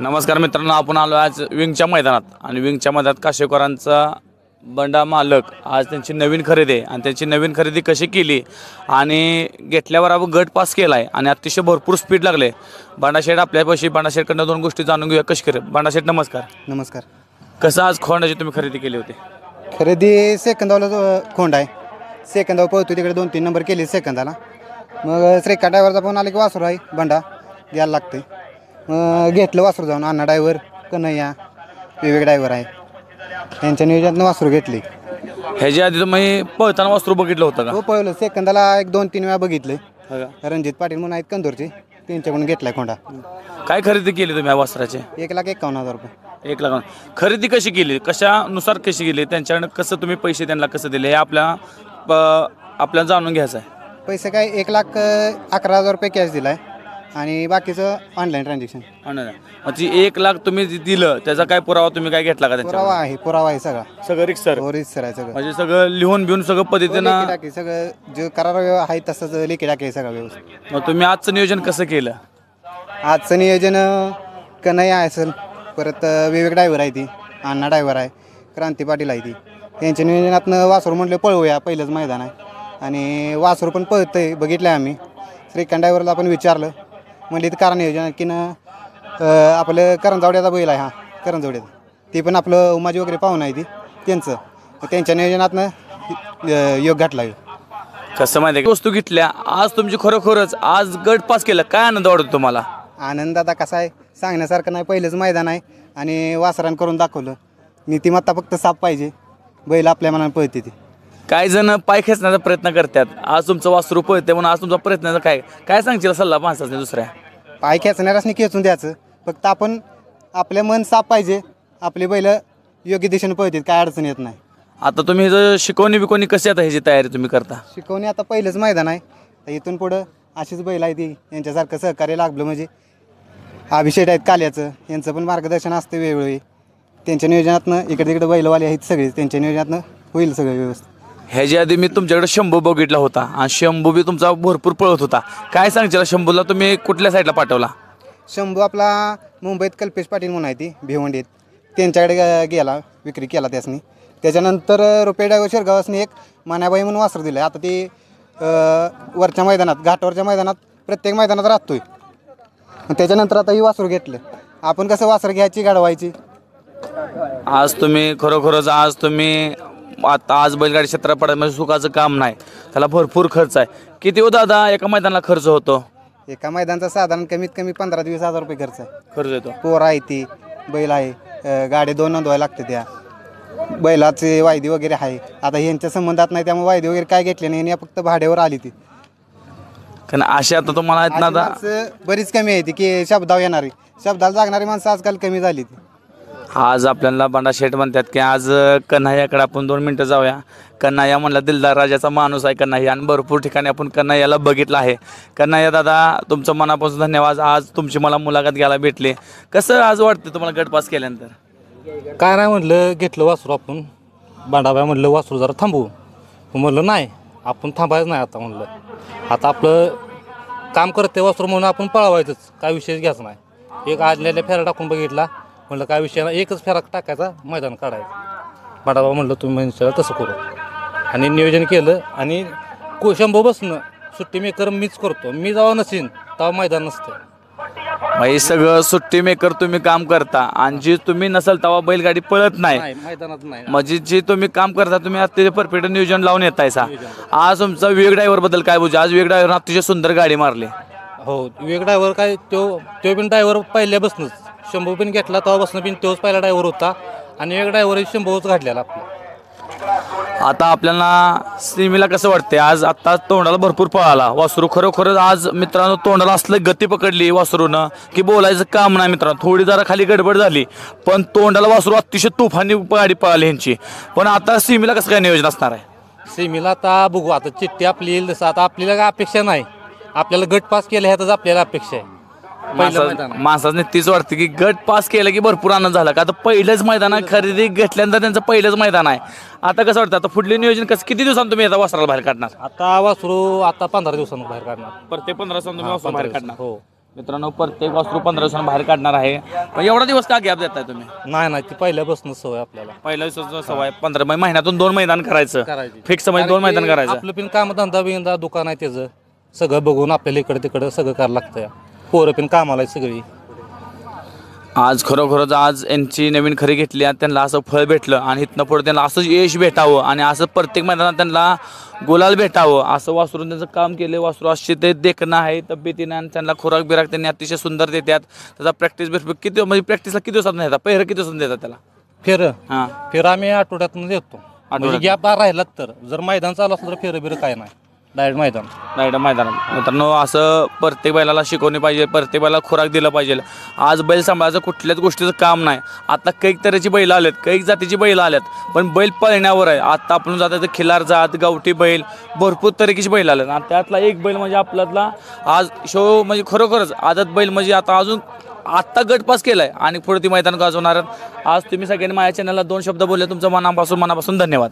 नमस्कार मित्रांनो, आपण आलो आज विंगच्या मैदानात आणि विंगच्या मैदानात काशेकरांचा बंडा मालक आज त्यांची नवीन खरेदी आहे आणि त्यांची नवीन खरेदी कशी केली आणि घेतल्यावर आपण गट पास केला आहे आणि अतिशय भरपूर स्पीड लागले. बांडाशेठ आपल्यापाशी बांडाशेठकडनं दोन गोष्टी जाणून घेऊया कशी करे. बांडाशेठ नमस्कार. नमस्कार. कसं आज खोंडाची तुम्ही खरेदी केली होती? खरेदी सेकंदाला खोंड आहे. सेकंदावर पळतो तिकडे 2-3 नंबर केले सेकंदाला. मग श्रीकांत ड्रायव्हरचा फोन आला की वासरू आहे बंडा द्यायला लागते. मग घेतलं वासरू जाऊन. अण्णा ड्रायव्हर कन्हैया विवेक ड्रायव्हर आहे त्यांच्या नियोजनातनं वासरू घेतली. ह्याच्या आधी तुम्ही पळताना वासरू बघितलं होतं का? हो, पळलं सेकंदाला 1-2-3 वेळा बघितलं. रणजित पाटील म्हणून आहेत कंदूरचे, त्यांच्याकडून घेतलाय खोंडा. काय खरेदी केली तुम्ही या वासराचे? 1,51,000 रुपये. 1 लाख. खरेदी कशी केली, कशानुसार कशी केली, त्यांच्याकडनं कसं तुम्ही पैसे त्यांना कसं दिले हे आपल्याला जाणून घ्यायचं आहे. पैसे काय 1,11,000 रुपये कॅश दिला आहे आणि बाकीचं ऑनलाईन ट्रान्झॅक्शन. म्हणजे 1 लाख तुम्ही दिलं त्याचा काय पुरावा तुम्ही काय घेतला का त्यांच्या? पुरावा आहे सगळा. सगळं रिक्सर रिक्सर आहे सगळं. म्हणजे सगळं लिहून बिहून सगळं पद्धतीनं सगळं जे करार आहे तसंच लेखी टाकी सगळं व्यवस्थित. मग तुम्ही आजचं नियोजन कसं केलं? आजचं नियोजन कन्हैया असेल, परत विवेक ड्रायव्हर आहे ती, अण्णा ड्रायव्हर आहे, क्रांती पाटील आहे ती, यांच्या नियोजनातनं वासरू म्हटलं पळवूया, पहिलंच मैदान आहे आणि वासरू पण पळतंय बघितलं आम्ही. श्रीकांत ड्रायव्हरला आपण विचारलं, म्हणजे कारण नियोजन की ना आपलं करंजावड्याचा बैल आहे. करंजावड्याचा ती पण आपलं उमाजी वगैरे पाहून आहे ती त्यांच्या नियोजनातनं योग घातला. कसं माहिती आहे वस्तू घेतल्या आज तुमची खरोखरच आज गट पास केलं, काय आनंद वाटतो तुम्हाला? आनंद आता कसा आहे सांगण्यासारखं नाही. पहिलंच मैदान आहे आणि वासरान करून दाखवलं. नीतिमत्ता फक्त साफ पाहिजे, बैल आपल्या मनाने पळते ती. काही जण पाय खेचण्याचा प्रयत्न करतात, आज तुमचं वासरू पळते म्हणून आज तुमचा प्रयत्नाचा काय सांगशील सल्ला माणसाने दुसऱ्या? पाय खेचणाऱ्यासनी खेचून द्यायचं, फक्त आपण आपले मन साफ पाहिजे, आपले बैल योग्य दिशेने पळतात, काय अडचण येत नाही. आता तुम्ही जर शिकवणी कशी आता ह्याची तयारी तुम्ही करता? शिकवणी आता पहिलंच मैदान आहे, तर इथून पुढं अशीच बैल आहे ती, यांच्यासारखं सहकार्य लागलं म्हणजे. अभिषेक आहेत काल्याचं, यांचं पण मार्गदर्शन असतं वेळोवेळी. त्यांच्या नियोजनातनं इकडे तिकडे बैलवाले आहेत सगळे, त्यांच्या नियोजनातनं होईल सगळं व्यवस्थित. ह्याच्या आधी मी तुमच्याकडे शंभू बघितला होता आणि शंभू बी तुमचा भरपूर पळत होता, काय सांगशील शंभूला तुम्ही कुठल्या साईडला पाठवला? शंभू आपला मुंबईत कल्पेश पाटील म्हणून आहे ती भिवंडीत, त्यांच्याकडे गेला, विक्री केला त्यासनी. त्याच्यानंतर रुपये ड्रायव्हर शिरगावासनी एक मान्याबाई म्हणून वासर दिलं. आता ती वरच्या मैदानात, घाटावरच्या मैदानात प्रत्येक मैदानात राहतोय. त्याच्यानंतर आता ही वासरू घेतलं. आपण कसं वासर घ्यायची गाडवायची. आज तुम्ही खरोखरच आज बैलगाडी क्षेत्रात पडायचं म्हणजे सुखाचं काम नाही, त्याला भरपूर खर्च आहे. किती हो दादा एका मैदानाला खर्च होतो? एका मैदानाचा साधारण कमीत कमी 15-20 हजार रुपये खर्च येतो. पोर आहे ती, बैल आहे, गाडी 2 नोंदवायला लागते, त्या बैलाचे वायदी वगैरे आहे. आता यांच्या संबंधात नाही त्यामुळे वायदी वगैरे काय घेतले नाही, फक्त भाड्यावर आली ती. कारण अशी आता तुम्हाला आहेत ना माणसं बरीच कमी आहे ती की शब्दावर येणारी, शब्दाला जागणारी माणसं आजकाल कमी झाली ती. आज आपल्याला बांडाशेठ म्हणतात की आज कन्हैयाकडे आपण 2 मिनटं जाऊया. कन्हैया म्हणला दिलदार राजाचा माणूस आहे कन्हैया आणि भरपूर ठिकाणी आपण कन्हैयाला बघितलं आहे. कन्हैया दादा तुमचं मनापासून धन्यवाद, आज तुमची मला मुलाखत घ्यायला भेटली. कसं आज वाटतं तुम्हाला गट पास केल्यानंतर? काय नाही म्हटलं, घेतलं वासरू आपण. बांडाबाई म्हटलं वासरू जरा थांबू, म्हटलं नाही आपण थांबायचं नाही. आता म्हटलं आता आपलं काम करते वासरू म्हणून आपण पळवायचंच, काय विषय घ्यायचं नाही. एक आजलेल्या फेरा टाकून बघितला, म्हटलं काय विषय नाही, एकच फेरा टाकायचा, मैदान काढायचं. बांडाबा म्हटलं तुम्ही म्हणजे तसं करू आणि नियोजन केलं. आणि शंभू बसणं सुट्टी मेकर मीच करतो, मी जेव्हा नसेन तेव्हा मैदान नसतं. हे सगळं सुट्टी मेकर तुम्ही काम करता आणि जी तुम्ही नसाल तेव्हा बैलगाडी पळत नाही मैदानात नाही. म्हणजे जे तुम्ही काम करता तुम्ही अतिशय परफेक्ट नियोजन लावून येतायसा. आज तुमचा विवेक ड्रायव्हर बद्दल काय बोलू? आज विवेक ड्रायव्हर अतिशय सुंदर गाडी मारली. हो, विवेक ड्रायव्हर काय तो पण ड्रायव्हर पहिल्यापासूनच, शंभू पण घेतला तेव्हापासून पण तोच पहिला ड्रायव्हर होता आणि विवेक ड्रायव्हर शंभूच घातलेला आपला. आता आपल्याला सीमेला कसं वाटते? आज आत्ता तोंडाला भरपूर पळाला वासरू, खरोखरच आज मित्रांनो तोंडाला असलं गती पकडली वासरूनं की बोलायचं काम नाही मित्रांनो. थोडी जरा खाली गडबड झाली पण तोंडाला वासरू अतिशय तुफानी गाडी पळाली ह्यांची. पण आता सीमेला कसं काय नियोजन असणार आहे? सीमेला आता बघू, आता चिठ्ठी आपली येईल तसं. आता आपल्याला काय अपेक्षा नाही, आपल्याला गट पास केलं ह्यातच आपल्याला अपेक्षा आहे. माणसाने तीच वाटते की गट पास केलं की भरपूर आनंद झाला का? आता पहिलंच मैदान आहे, खरेदी घेतल्यानंतर त्यांचं पहिलंच मैदान आहे. आता कसं वाटतं, आता पुढले नियोजन कसं, किती दिवसांनी तुम्ही आता वासराला बाहेर काढणार? आता वासरू आता 15 दिवसांनी बाहेर काढणार. प्रत्येक 15 दिवसांनी तुम्ही वासरू बाहेर काढणार? हो. मित्रांनो प्रत्येक वासरू 15 दिवसांनी बाहेर काढणार आहे. पण एवढा दिवस का गॅप देताय तुम्ही? नाही ती पहिल्यापासून सवय आपल्याला पहिल्या दिवसाचं सवय 15 महिन्यातून 2 मैदान करायचं करायची. फिक्स म्हणजे 2 मैदान करायचं. आपलं पिन काम धंदा बिंदा दुकान आहे त्याचं सगळं बघून आपल्याला इकडे तिकडं सगळं करायला लागतं. पोरं पिन कामाला आहे सगळी. आज खरोखरच आज यांची नवीन खरी घेतली आणि त्यांना असं फळ भेटलं आणि इथनं पुढे त्यांना असंच यश भेटावं आणि असं प्रत्येक मैदानात त्यांना गुलाल भेटावं असं वासरून त्यांचं काम केलं. वासरू असे ते देखणं आहे तब्येतीनं आणि त्यांना खुराक बिराक त्यांनी अतिशय सुंदर देतात. त्याचा प्रॅक्टिस किती म्हणजे प्रॅक्टिसला किती दिवसात देतात पहिरं किती दिवसात देतात त्याला? फेरं फेरं आम्ही आठवड्यातून देतो. म्हणजे गॅप राहिलात तर जर मैदान चालू असलं तर फेरं बिरं काय नाही डायरेक्ट मैदानात. मित्रांनो असं प्रत्येक बैलाला शिकवणी पाहिजे, प्रत्येक बैलाला खुराक दिलं पाहिजे. आज बैल सांभाळायचं कुठल्याच गोष्टीचं काम नाही. आता कैक तऱ्हेची बैल आलेत, कैक जातीची बैल आल्यात, पण बैल पळण्यावर आहे. आता आपण जात खिलार जात गावठी बैल भरपूर तरीकेची बैल आल्यात आणि त्यातला एक बैल म्हणजे आपल्यातला आज शो म्हणजे खरोखरच आदत बैल म्हणजे आता अजून आत्ता गटपास केलाय आणि पुढे ती मैदान गाजवणार. आज तुम्ही सगळ्यांनी माझ्या चॅनलला 2 शब्द बोलले. तुमचं मनापासून धन्यवाद.